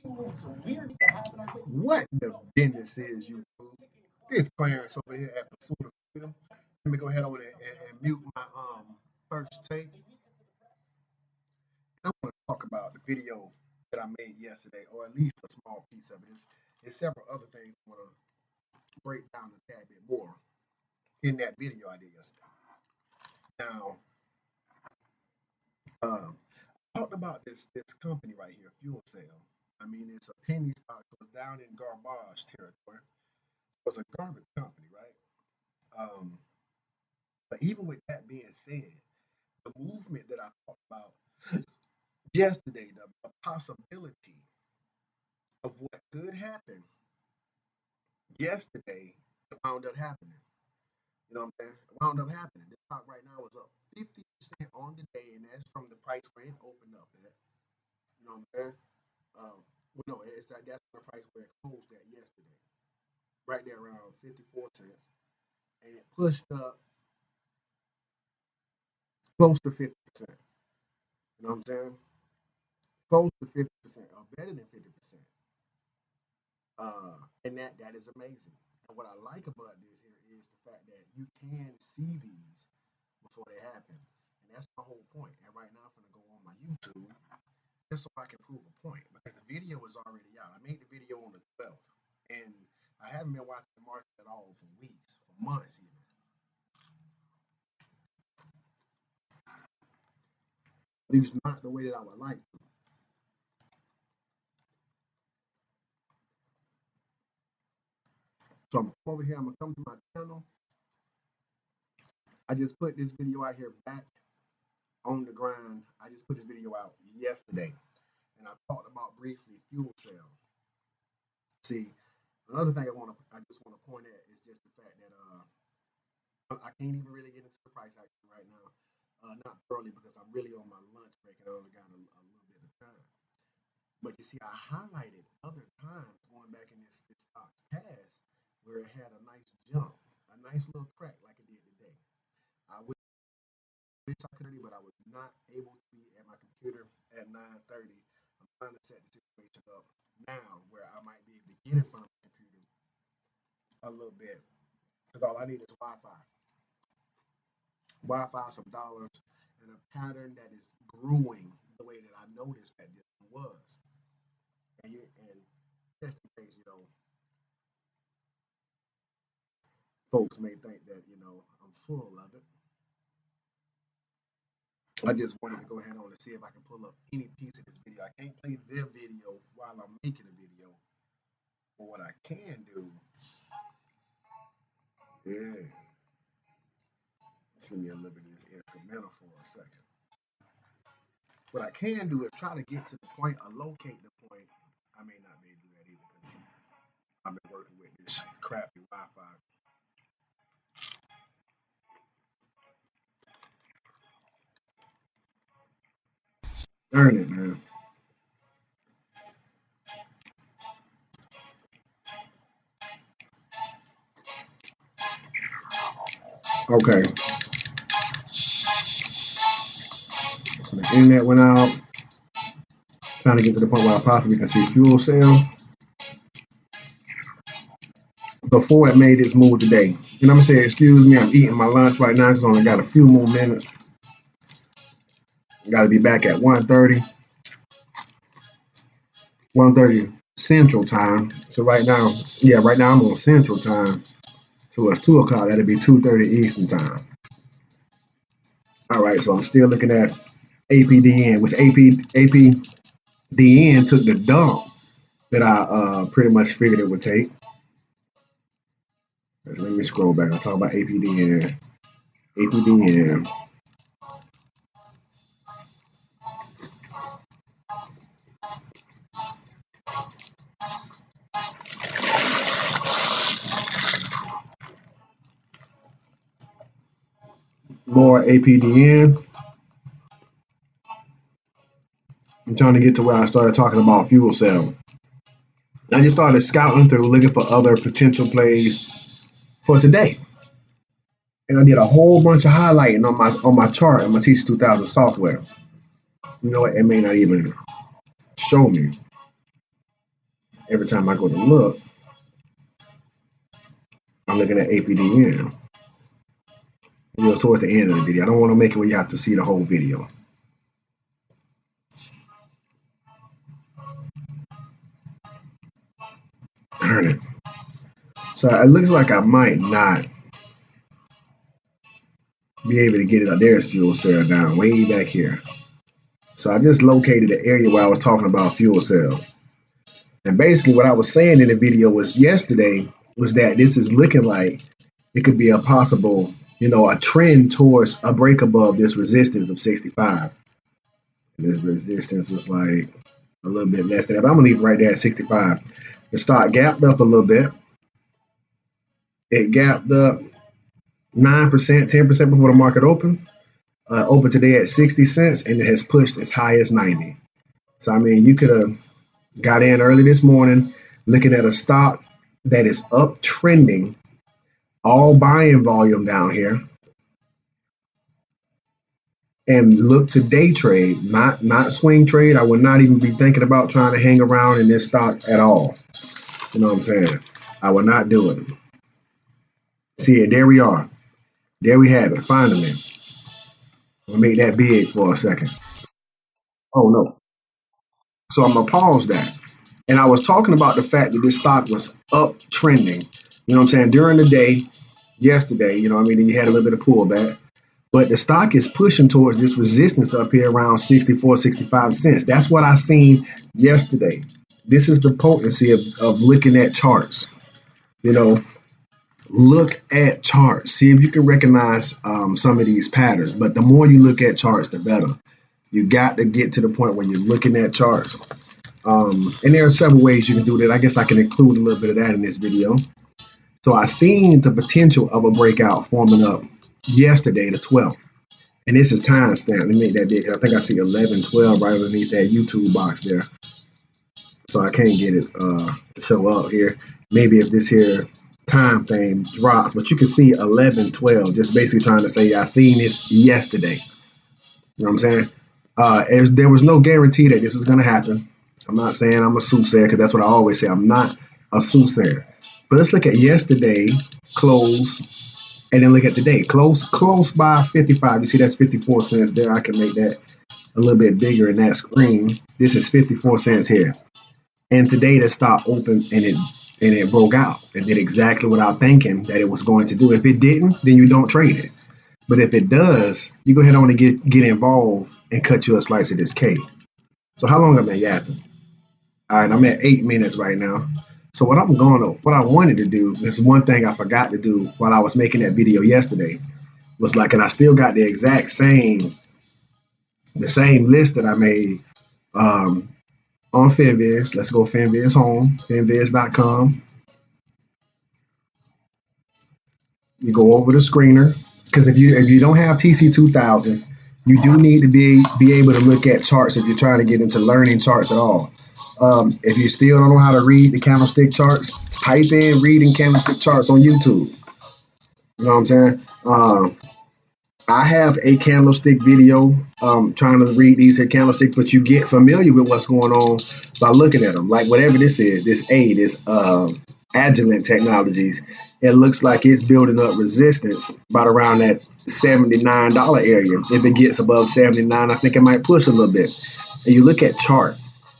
What the business is, you fool? It's Clarence over here at Pursuit of Freedom. Let me go ahead over there and mute my first take. I want to talk about the video that I made yesterday, or at least a small piece of it. There's several other things I want to break down a tad bit more in that video I did yesterday. Now, I talked about this company right here, FCEL. I mean, it's a penny stock, so it's down in garbage territory. So it's a garbage company, right? But even with that being said, the movement that I talked about yesterday, the possibility of what could happen yesterday, it wound up happening. You know what I'm saying? It wound up happening. This stock right now is up 50% on the day, and that's from the price where it opened up at. You know what I'm saying? Well, no, that's the price where it closed at yesterday, right there around 54 cents, and it pushed up close to 50%. You know what I'm saying? Close to 50%, or better than 50%. And that is amazing. And what I like about this here is the fact that you can see these before they happen, and that's my whole point. And right now, I'm gonna go on my YouTube just so I can prove a point because the video is already out. I made the video on the 12th, and I haven't been watching the market at all for weeks, for months even. At least not the way that I would like to. So I'm over here. I'm gonna come to my channel. I just put this video out here back on the grind. I just put this video out yesterday, and I talked about briefly FCEL. See, another thing I just want to point at is just the fact that I can't even really get into the price action right now. Not thoroughly because I'm really on my lunch break and I only got a little bit of time. But you see, I highlighted other times going back in this stock's past where it had a nice jump, a nice little crack like it did today. I wish I could have, but I was not able to be at my computer at 9:30. I'm trying to set the situation up now where I might be able to get in front of my computer a little bit because all I need is Wi-Fi, some dollars, and a pattern that is brewing the way that I noticed that this one was. And just in case, folks may think that, I'm full of it. I just wanted to go ahead on and see if I can pull up any piece of this video. I can't play their video while I'm making a video. But what I can do, yeah, give me a little bit of this instrumental for a second. What I can do is try to get to the point or locate the point. I may not be able to do that either because I've been working with this crappy Wi-Fi. Darn it, man. Okay. So the internet went out. Trying to get to the point where I possibly can see FCEL before it made its move today. And I'm gonna say, excuse me, I'm eating my lunch right now because I only got a few more minutes. Got to be back at 1:30 Central Time. So right now I'm on Central Time. So it's 2 o'clock. That'll be 2:30 Eastern Time. All right, so I'm still looking at APDN, which APDN took the dump that I pretty much figured it would take. So let me scroll back and talk about APDN. APDN. More APDN. I'm trying to get to where I started talking about FCEL. I just started scouting through, looking for other potential plays for today. And I did a whole bunch of highlighting on my chart in my TC2000 software. You know what? It may not even show me. Every time I go to look, I'm looking at APDN. It was towards the end of the video. I don't want to make it where you have to see the whole video. Darn it. So it looks like I might not be able to get it. There's fuel cell down way back here. So I just located the area where I was talking about fuel cell. And basically what I was saying in the video was yesterday was that this is looking like it could be a possible, a trend towards a break above this resistance of 65. And this resistance was like a little bit less than that, but I'm gonna leave it right there at 65. The stock gapped up a little bit. It gapped up 9%, 10% before the market opened. Opened today at 60 cents, and it has pushed as high as 90. So I mean, you could have got in early this morning looking at a stock that is up trending, all buying volume down here, and look to day trade, not swing trade. I would not even be thinking about trying to hang around in this stock at all. You know what I'm saying? I would not do it. See it, there we are. There we have it, finally. I'll make that big for a second. Oh no. So I'm gonna pause that. And I was talking about the fact that this stock was up trending, you know what I'm saying, during the day, yesterday, and you had a little bit of pullback. But the stock is pushing towards this resistance up here around 64, 65 cents. That's what I seen yesterday. This is the potency of looking at charts. Look at charts. See if you can recognize some of these patterns. But the more you look at charts, the better. You got to get to the point where you're looking at charts. And there are several ways you can do that. I guess I can include a little bit of that in this video. So I seen the potential of a breakout forming up yesterday, the 12th. And this is time stamp. Let me make that big. I think I see 11:12 right underneath that YouTube box there. So I can't get it to show up here. Maybe if this here time thing drops, but you can see 11:12, just basically trying to say I seen this yesterday. You know what I'm saying? There was no guarantee that this was going to happen. I'm not saying I'm a soothsayer, because that's what I always say. I'm not a soothsayer. But let's look at yesterday, close, and then look at today. Close by 55. You see that's 54 cents there. I can make that a little bit bigger in that screen. This is 54 cents here. And today the stock opened and it broke out. It did exactly what I was thinking that it was going to do. If it didn't, then you don't trade it. But if it does, you go ahead on and get involved and cut you a slice of this cake. So how long have I been yapping? All right, I'm at 8 minutes right now. So what I wanted to do, this one thing I forgot to do while I was making that video yesterday, was like, and I still got the same list that I made on FinViz. Let's go FinViz home, finviz.com. You go over the screener, because if you don't have TC2000, you do need to be able to look at charts if you're trying to get into learning charts at all. If you still don't know how to read the candlestick charts, type in reading candlestick charts on YouTube. You know what I'm saying? I have a candlestick video trying to read these here candlesticks, but you get familiar with what's going on by looking at them. Like whatever this is, this Agilent Technologies, it looks like it's building up resistance about around that $79 area. If it gets above 79, I think it might push a little bit. And you look at chart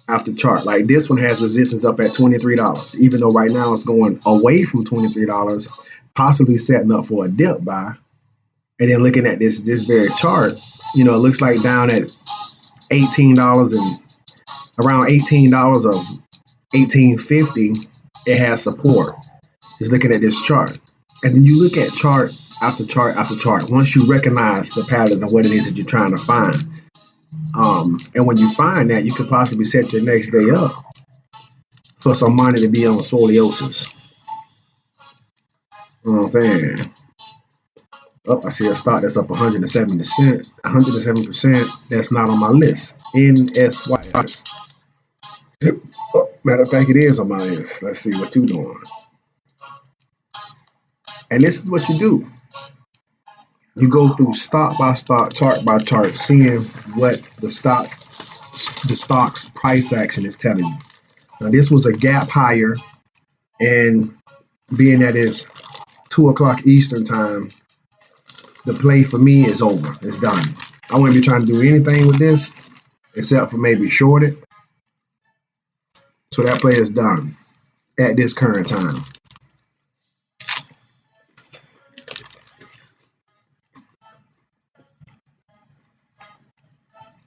after chart, like this one has resistance up at $23, even though right now it's going away from $23, possibly setting up for a dip buy. And then looking at this very chart, it looks like down at $18 and around $18 or $18.50, it has support. Just looking at this chart. And then you look at chart after chart after chart. Once you recognize the pattern of what it is that you're trying to find. And when you find that, you could possibly set your next day up for some money to be on scoliosis. You know what I'm saying? Oh, I see a stock that's up 107%. 107%. That's not on my list. NSY. Oh, matter of fact, it is on my list. Let's see what you're doing. And this is what you do. You go through stock by stock, chart by chart, seeing what the stock's price action is telling you. Now this was a gap higher, and being that it's 2 o'clock Eastern time, the play for me is over. It's done. I wouldn't be trying to do anything with this except for maybe short it. So that play is done at this current time.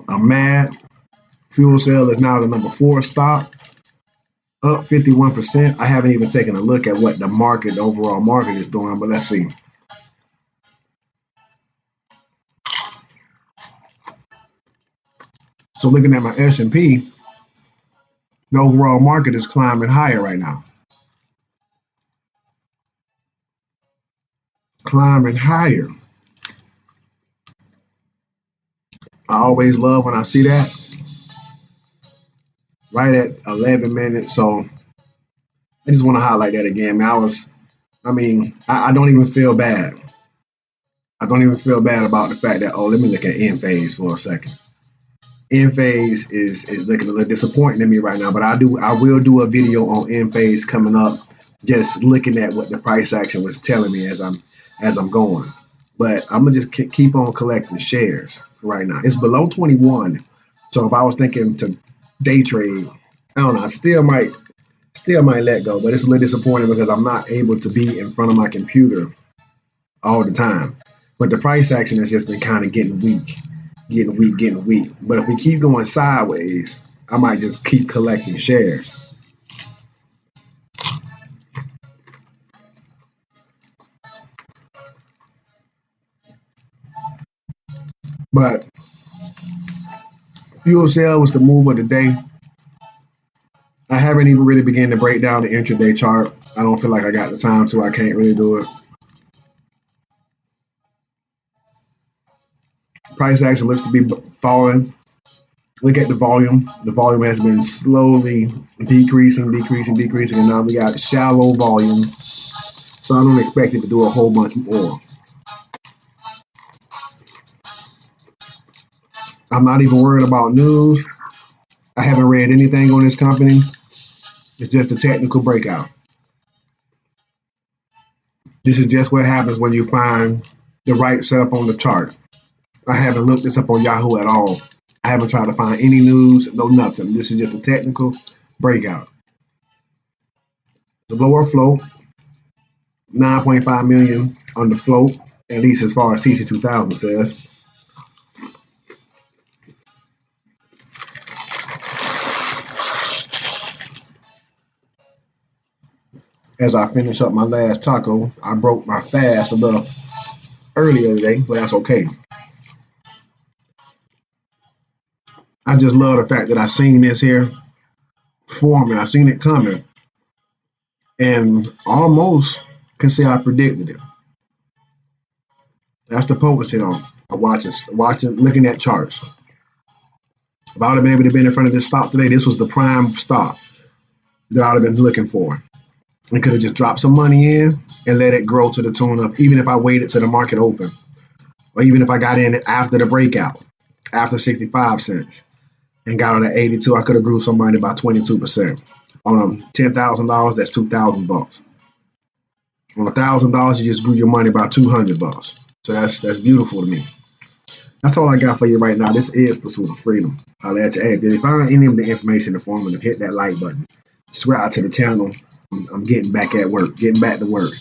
I'm mad. Fuel Cell is now the number 4 stock, up 51%. I haven't even taken a look at what the market, the overall market is doing, but let's see. So looking at my S&P, the overall market is climbing higher right now. Climbing higher. I always love when I see that. Right at 11 minutes. So I just want to highlight that again. I don't even feel bad. I don't even feel bad about the fact that, let me look at end phase for a second. End phase is looking a little disappointing to me right now, but I will do a video on end phase coming up, just looking at what the price action was telling me as I'm going. But I'm gonna just keep on collecting shares for right now. It's below 21, so if I was thinking to day trade, I don't know. I still might let go, but it's a little disappointing because I'm not able to be in front of my computer all the time. But the price action has just been kind of getting weak. But if we keep going sideways, I might just keep collecting shares. But Fuel Cell was the move of the day. I haven't even really begun to break down the intraday chart. I don't feel like I got the time to. I can't really do it. Price action looks to be falling. Look at the volume. The volume has been slowly decreasing, and now we got shallow volume. So I don't expect it to do a whole bunch more. I'm not even worried about news. I haven't read anything on this company. It's just a technical breakout. This is just what happens when you find the right setup on the chart. I haven't looked this up on Yahoo at all. I haven't tried to find any news, no nothing. This is just a technical breakout. The lower float, 9.5 million on the float, at least as far as TC2000 says. As I finish up my last taco, I broke my fast a little earlier today, but that's okay. I just love the fact that I seen this here forming. I seen it coming, and almost can say I predicted it. That's the potency on. I watching, looking at charts. If I would have been able to be in front of this stop today, this was the prime stop that I would have been looking for. I could have just dropped some money in and let it grow to the tune of, even if I waited to the market open, or even if I got in after the breakout, after 65 cents, and got it at 82, I could have grew some money by 22%. On $10,000, that's $2,000. On $1,000, you just grew your money by $200. So that's beautiful to me. That's all I got for you right now. This is Pursuit of Freedom. I'll let you add. If you find any of the information informative, hit that like button. Subscribe to the channel. I'm getting back at work, getting back to work.